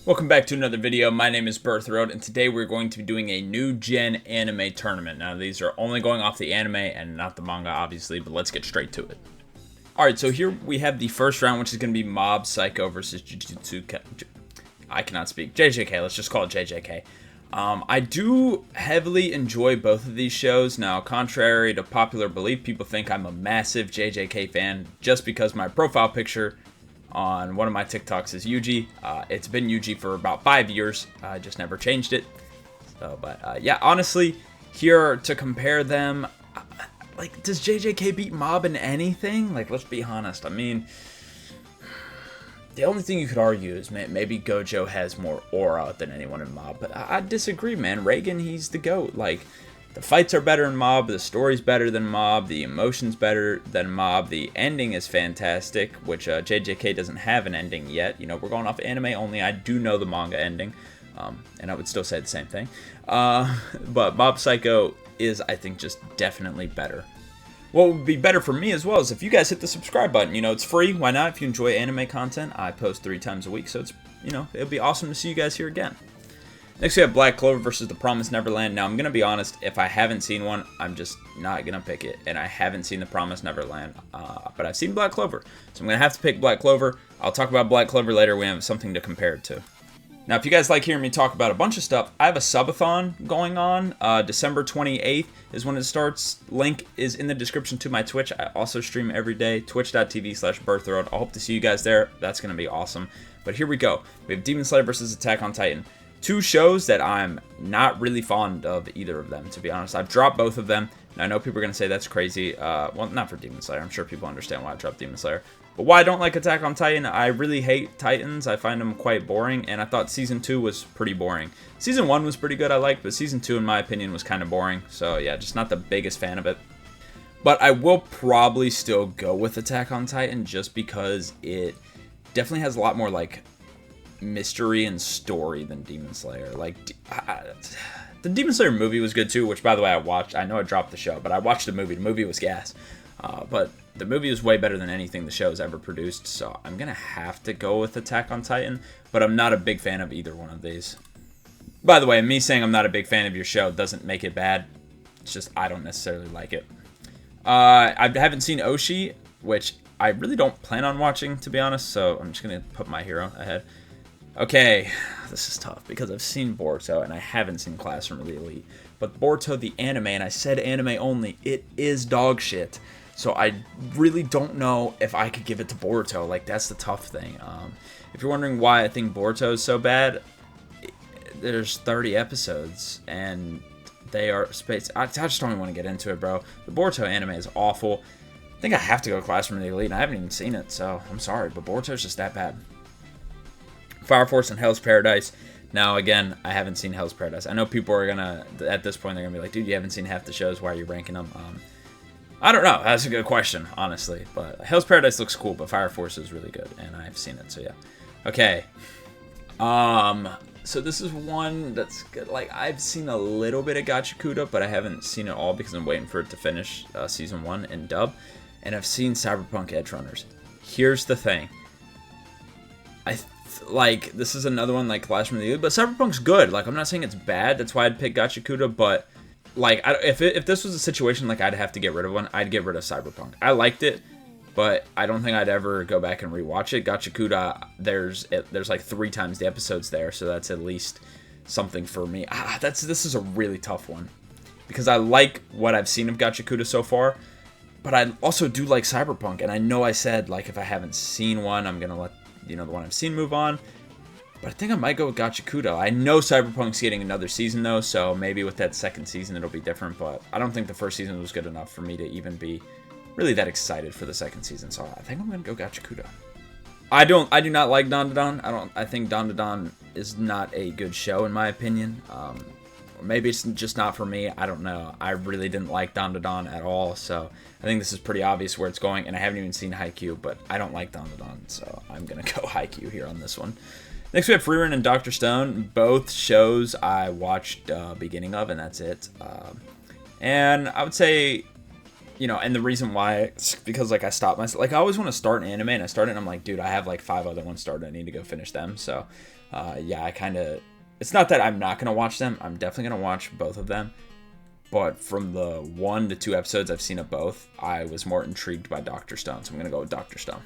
Welcome back to another video. My name is Birthroad, and today we're going to be doing a new gen anime tournament. Now, these are only going off the anime and not the manga, obviously, but let's get straight to it. Alright, so here we have the first round, which is going to be Mob Psycho versus Jujutsu. I cannot speak. JJK, let's just call it JJK. I do heavily enjoy both of these shows. Now, contrary to popular belief, people think I'm a massive JJK fan just because my profile picture on one of my TikToks is Yuji. It's been Yuji for about 5 years. I just never changed it. So, but yeah, honestly, here to compare them, like, does JJK beat Mob in anything? Like, let's be honest. I mean, the only thing you could argue is maybe Gojo has more aura than anyone in Mob, but I disagree, man. Reigen, he's the GOAT. Like, the fights are better in Mob, the story's better than Mob, the emotion's better than Mob, the ending is fantastic, which JJK doesn't have an ending yet. You know, we're going off anime only. I do know the manga ending, and I would still say the same thing. But Mob Psycho is, I think, just definitely better. What would be better for me as well is if you guys hit the subscribe button. You know, it's free. Why not? If you enjoy anime content, I post 3 times a week, so it's, you know, it'll be awesome to see you guys here again. Next, we have Black Clover versus The Promised Neverland. Now, I'm going to be honest, if I haven't seen one, I'm just not going to pick it. And I haven't seen The Promised Neverland, but I've seen Black Clover. So I'm going to have to pick Black Clover. I'll talk about Black Clover later. We have something to compare it to. Now, if you guys like hearing me talk about a bunch of stuff, I have a subathon going on. December 28th is when it starts. Link is in the description to my Twitch. I also stream every day, twitch.tv/birthroad. I hope to see you guys there. That's going to be awesome. But here we go. We have Demon Slayer versus Attack on Titan. 2 shows that I'm not really fond of either of them, to be honest. I've dropped both of them. And I know people are going to say that's crazy. Well, not for Demon Slayer. I'm sure people understand why I dropped Demon Slayer. But why I don't like Attack on Titan, I really hate Titans. I find them quite boring, and I thought Season 2 was pretty boring. Season 1 was pretty good, I liked, but Season 2, in my opinion, was kind of boring. So, yeah, just not the biggest fan of it. But I will probably still go with Attack on Titan just because it definitely has a lot more, like, mystery and story than Demon Slayer. Like, the Demon Slayer movie was good too, which, by the way, I watched. I know I dropped the show, but I watched the movie. The movie was gas. But the movie was way better than anything the show's ever produced, so I'm going to have to go with Attack on Titan, but I'm not a big fan of either one of these. By the way, me saying I'm not a big fan of your show doesn't make it bad. It's just I don't necessarily like it. I haven't seen Oshi, which I really don't plan on watching, to be honest, so I'm just going to put My Hero ahead. Okay, this is tough because I've seen Boruto and I haven't seen Classroom of the Elite. But Boruto, the anime, and I said anime only, it is dog shit. So I really don't know if I could give it to Boruto. Like, that's the tough thing. If you're wondering why I think Boruto is so bad, there's 30 episodes and they are space. I just don't even want to get into it, bro. The Boruto anime is awful. I think I have to go Classroom of the Elite, and I haven't even seen it, so I'm sorry, but Boruto's just that bad. Fire Force and Hell's Paradise. Now, again, I haven't seen Hell's Paradise. I know people are gonna, at this point, they're gonna be like, dude, you haven't seen half the shows. Why are you ranking them? I don't know. That's a good question, honestly. But Hell's Paradise looks cool, but Fire Force is really good, and I've seen it, so yeah. Okay. So this is one that's good. Like, I've seen a little bit of Gachakuda, but I haven't seen it all because I'm waiting for it to finish Season 1 in dub. And I've seen Cyberpunk Edgerunners. Here's the thing. Like, this is another one like Classroom of the Elite, but Cyberpunk's good. Like, I'm not saying it's bad. That's why I'd pick Gachakuda, but like, if this was a situation like I'd have to get rid of one, I'd get rid of Cyberpunk. I liked it, but I don't think I'd ever go back and rewatch it. Gachakuda, there's like 3 times the episodes there, so that's at least something for me. This is a really tough one because I like what I've seen of Gachakuda so far, but I also do like Cyberpunk, and I know I said, like, if I haven't seen one, I'm gonna let, you know, the one I've seen move on. But I think I might go with Gachakuda. I know Cyberpunk's getting another season, though, so maybe with that second season it'll be different, but I don't think the first season was good enough for me to even be really that excited for the second season, so I think I'm going to go Gachakuda. I do not like Dandadan. I think Dandadan is not a good show, in my opinion. Or maybe it's just not for me. I don't know. I really didn't like Dandadan at all, so I think this is pretty obvious where it's going, and I haven't even seen Haikyuu, but I don't like Dandadan, so I'm going to go Haikyuu here on this one. Next, we have Frieren and Dr. Stone. Both shows I watched beginning of, and that's it. And I would say, you know, and the reason why, it's because, like, I stopped myself. Like, I always want to start an anime, and I start it, and I'm like, dude, I have, like, 5 other ones started. I need to go finish them. So, Yeah, it's not that I'm not going to watch them. I'm definitely going to watch both of them. But from the 1 to 2 episodes I've seen of both, I was more intrigued by Dr. Stone. So I'm going to go with Dr. Stone.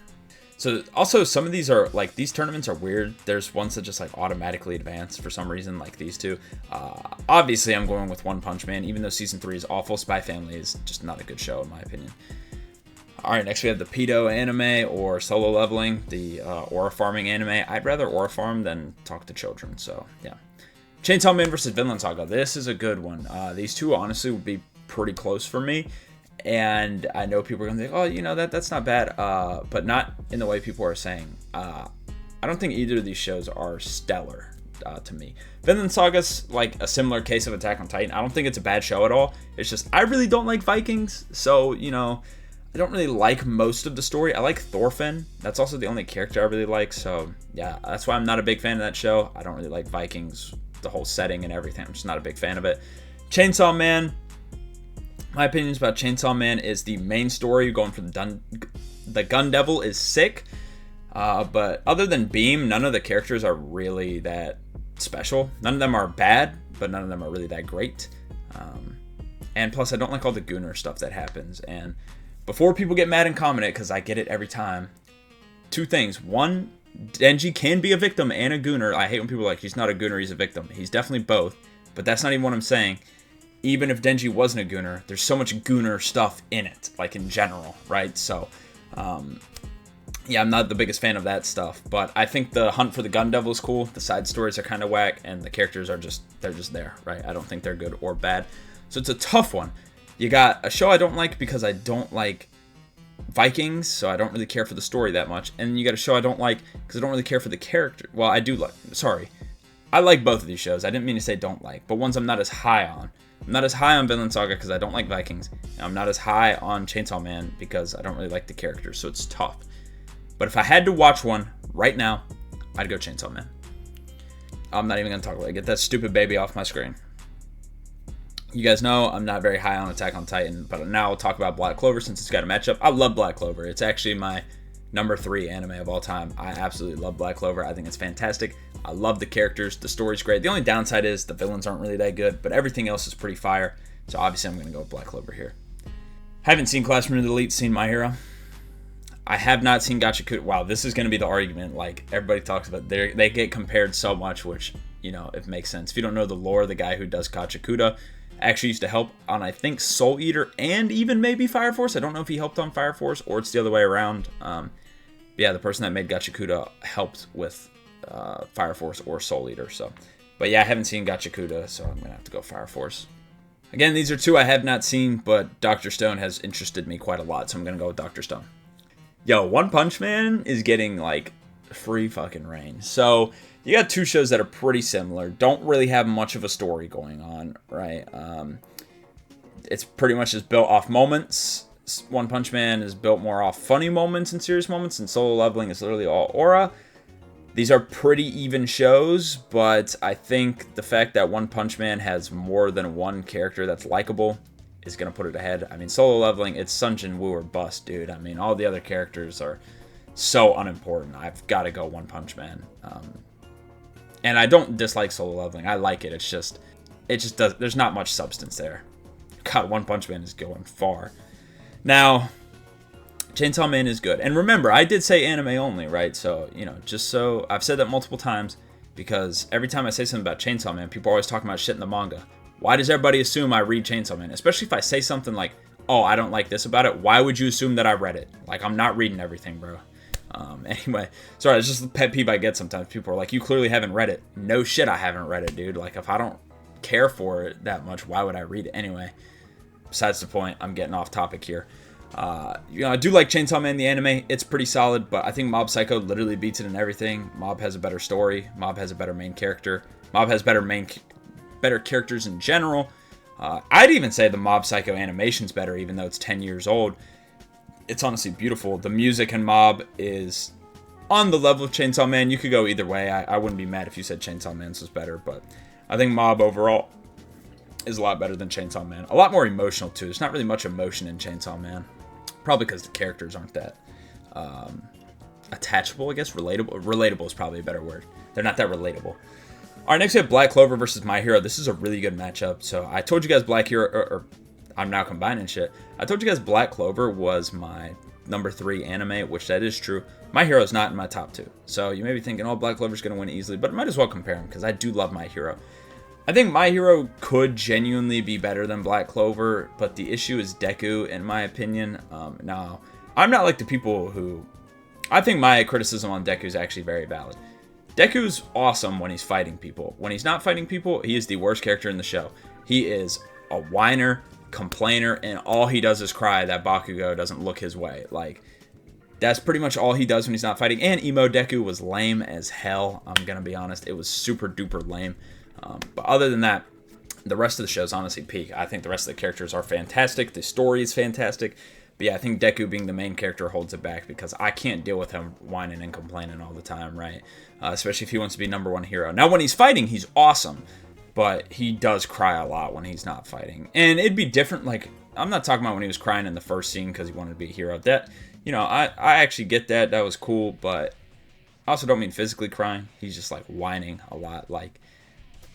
So also some of these are like, these tournaments are weird. There's ones that just like automatically advance for some reason, like these two. Obviously I'm going with One Punch Man, even though season 3 is awful. Spy Family is just not a good show in my opinion. Alright, next we have the Pedo anime or Solo Leveling, the Aura Farming anime. I'd rather Aura Farm than talk to children, so yeah. Chainsaw Man vs. Vinland Saga. This is a good one. These two honestly would be pretty close for me. And I know people are going to think, oh, you know, that's not bad. But not in the way people are saying. I don't think either of these shows are stellar to me. Vinland Saga's like a similar case of Attack on Titan. I don't think it's a bad show at all. It's just, I really don't like Vikings. So, you know, I don't really like most of the story. I like Thorfinn. That's also the only character I really like. So, yeah, that's why I'm not a big fan of that show. I don't really like Vikings, the whole setting and everything. I'm just not a big fan of it. Chainsaw Man. My opinions about Chainsaw Man is the main story going for the Gun Devil is sick. But other than Beam, none of the characters are really that special. None of them are bad, but none of them are really that great. And plus, I don't like all the Gunner stuff that happens. And before people get mad and comment it, because I get it every time, 2 things. 1, Denji can be a victim and a Gunner. I hate when people are like, he's not a Gunner, he's a victim. He's definitely both, but that's not even what I'm saying. Even if Denji wasn't a Gunner, there's so much Gunner stuff in it, like in general, right? So, yeah, I'm not the biggest fan of that stuff, but I think the Hunt for the Gun Devil is cool. The side stories are kind of whack, and the characters are they're just there, right? I don't think they're good or bad. So it's a tough one. You got a show I don't like because I don't like Vikings, so I don't really care for the story that much. And you got a show I don't like because I don't really care for the character. Well, I do like, sorry. I like both of these shows. I didn't mean to say don't like, but ones I'm not as high on. I'm not as high on Vinland Saga because I don't like Vikings. And I'm not as high on Chainsaw Man because I don't really like the characters, so it's tough. But if I had to watch one right now, I'd go Chainsaw Man. I'm not even going to talk about it. Get that stupid baby off my screen. You guys know I'm not very high on Attack on Titan, but now I'll talk about Black Clover since it's got a matchup. I love Black Clover. It's actually my number 3 anime of all time. I absolutely love Black Clover. I think it's fantastic. I love the characters. The story's great. The only downside is the villains aren't really that good, but everything else is pretty fire. So obviously I'm going to go with Black Clover here. Haven't seen Classroom of the Elite, seen My Hero. I have not seen Gachakuta. Wow, this is going to be the argument. Like, everybody talks about, they get compared so much, which, you know, it makes sense. If you don't know the lore, the guy who does Gachakuta actually used to help on, I think, Soul Eater and even maybe Fire Force. I don't know if he helped on Fire Force or it's the other way around. Yeah, the person that made Gachakuta helped with Fire Force or Soul Eater. So, but yeah, I haven't seen Gachakuta, so I'm going to have to go Fire Force. Again, these are 2 I have not seen, but Dr. Stone has interested me quite a lot, so I'm going to go with Dr. Stone. Yo, One Punch Man is getting, like, free fucking reign. So, you got 2 shows that are pretty similar. Don't really have much of a story going on, right? It's pretty much just built off moments. One Punch Man is built more off funny moments and serious moments, and Solo Leveling is literally all aura. These are pretty even shows, but I think the fact that One Punch Man has more than one character that's likable is going to put it ahead. I mean, Solo Leveling, it's Sun Jin Woo or bust, dude. I mean, all the other characters are so unimportant. I've got to go One Punch Man. And I don't dislike Solo Leveling. I like it. It just does. There's not much substance there. God, One Punch Man is going far. Now, Chainsaw Man is good. And remember, I did say anime only, right? So, you know, just so I've said that multiple times because every time I say something about Chainsaw Man, people are always talking about shit in the manga. Why does everybody assume I read Chainsaw Man? Especially if I say something like, oh, I don't like this about it. Why would you assume that I read it? Like, I'm not reading everything, bro. Anyway, sorry, it's just a pet peeve I get sometimes. People are like, you clearly haven't read it. No shit, I haven't read it, dude. Like, if I don't care for it that much, why would I read it? Anyway, besides the point, I'm getting off topic here. You know, I do like Chainsaw Man, the anime. It's pretty solid, but I think Mob Psycho literally beats it in everything. Mob has a better story. Mob has a better main character. Mob has better characters in general. I'd even say the Mob Psycho animation's better, even though it's 10 years old. It's honestly beautiful. The music in Mob is on the level of Chainsaw Man. You could go either way. I wouldn't be mad if you said Chainsaw Man's was better, but I think Mob overall is a lot better than Chainsaw Man. A lot more emotional, too. There's not really much emotion in Chainsaw Man. Probably because the characters aren't that attachable, I guess. Relatable is probably a better word. they're not that relatable. All right, next we have Black Clover versus My Hero. This is a really good matchup. So I told you guys Black Hero, or I'm now combining shit. I told you guys Black Clover was my number 3 anime, which that is true. My Hero is not in my top 2. So you may be thinking, oh, Black Clover's going to win easily, but I might as well compare them because I do love My Hero. I think My Hero could genuinely be better than Black Clover, but the issue is Deku, in my opinion. Now, I'm not like the people who... I think my criticism on Deku is actually very valid. Deku's awesome when he's fighting people. When he's not fighting people, he is the worst character in the show. He is a whiner, complainer, and all he does is cry that Bakugo doesn't look his way. Like, that's pretty much all he does when he's not fighting. And Emo Deku was lame as hell, I'm gonna be honest. It was super duper lame. But other than that, the rest of the show is honestly peak. I think the rest of the characters are fantastic. The story is fantastic. But yeah, I think Deku being the main character holds it back because I can't deal with him whining and complaining all the time, right? Especially if he wants to be number 1 hero. Now, when he's fighting, he's awesome. But he does cry a lot when he's not fighting. And it'd be different, like, I'm not talking about when he was crying in the first scene because he wanted to be a hero. That, you know, I actually get that. That was cool. But I also don't mean physically crying. He's just, like, whining a lot, like,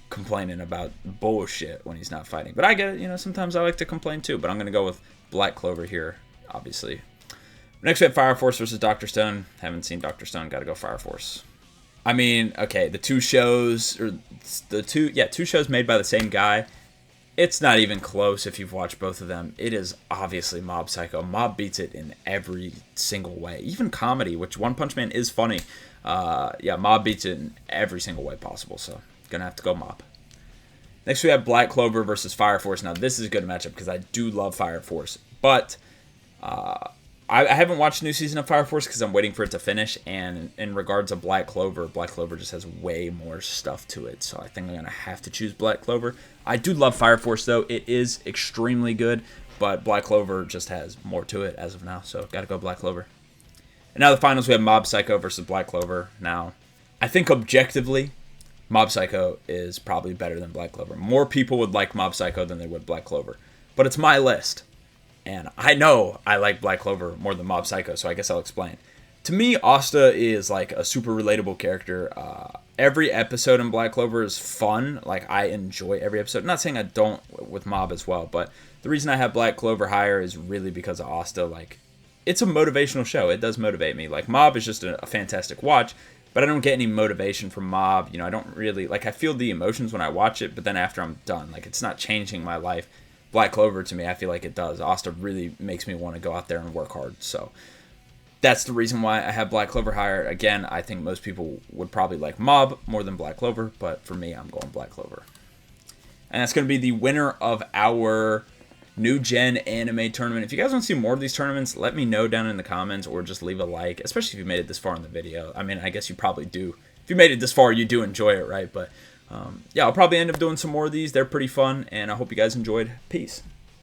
complaining about bullshit when he's not fighting. But I get it, you know, sometimes I like to complain too, but I'm going to go with Black Clover here, obviously. Next we have Fire Force versus Dr. Stone. Haven't seen Dr. Stone, got to go Fire Force. I mean, okay, the two shows made by the same guy. It's not even close if you've watched both of them. It is obviously Mob Psycho. Mob beats it in every single way. Even comedy, which One Punch Man is funny. Yeah, Mob beats it in every single way possible, so gonna have to go Mob. Next we have Black Clover versus Fire Force. Now this is a good matchup because I do love Fire Force, but I haven't watched the new season of Fire Force because I'm waiting for it to finish. And in regards to Black Clover just has way more stuff to it, so I think I'm gonna have to choose Black Clover. I do love Fire Force though; it is extremely good, but Black Clover just has more to it as of now, so gotta go Black Clover. And now the finals, we have Mob Psycho versus Black Clover. Now, I think objectively, Mob Psycho is probably better than Black Clover. More people would like Mob Psycho than they would Black Clover. But it's my list. And I know I like Black Clover more than Mob Psycho, so I guess I'll explain. To me, Asta is like a super relatable character. Every episode in Black Clover is fun. Like, I enjoy every episode. I'm not saying I don't with Mob as well, but the reason I have Black Clover higher is really because of Asta. Like, it's a motivational show. It does motivate me. Like, Mob is just a fantastic watch. But I don't get any motivation from Mob. You know, I don't really, like, I feel the emotions when I watch it, but then after I'm done, like, it's not changing my life. Black Clover, to me, I feel like it does. Asta really makes me want to go out there and work hard. So that's the reason why I have Black Clover higher. Again, I think most people would probably like Mob more than Black Clover, but for me, I'm going Black Clover. And that's going to be the winner of our New Gen Anime Tournament. If you guys want to see more of these tournaments, let me know down in the comments or just leave a like, especially if you made it this far in the video. I mean, I guess you probably do. If you made it this far, you do enjoy it, right? But yeah, I'll probably end up doing some more of these. They're pretty fun, and I hope you guys enjoyed. Peace.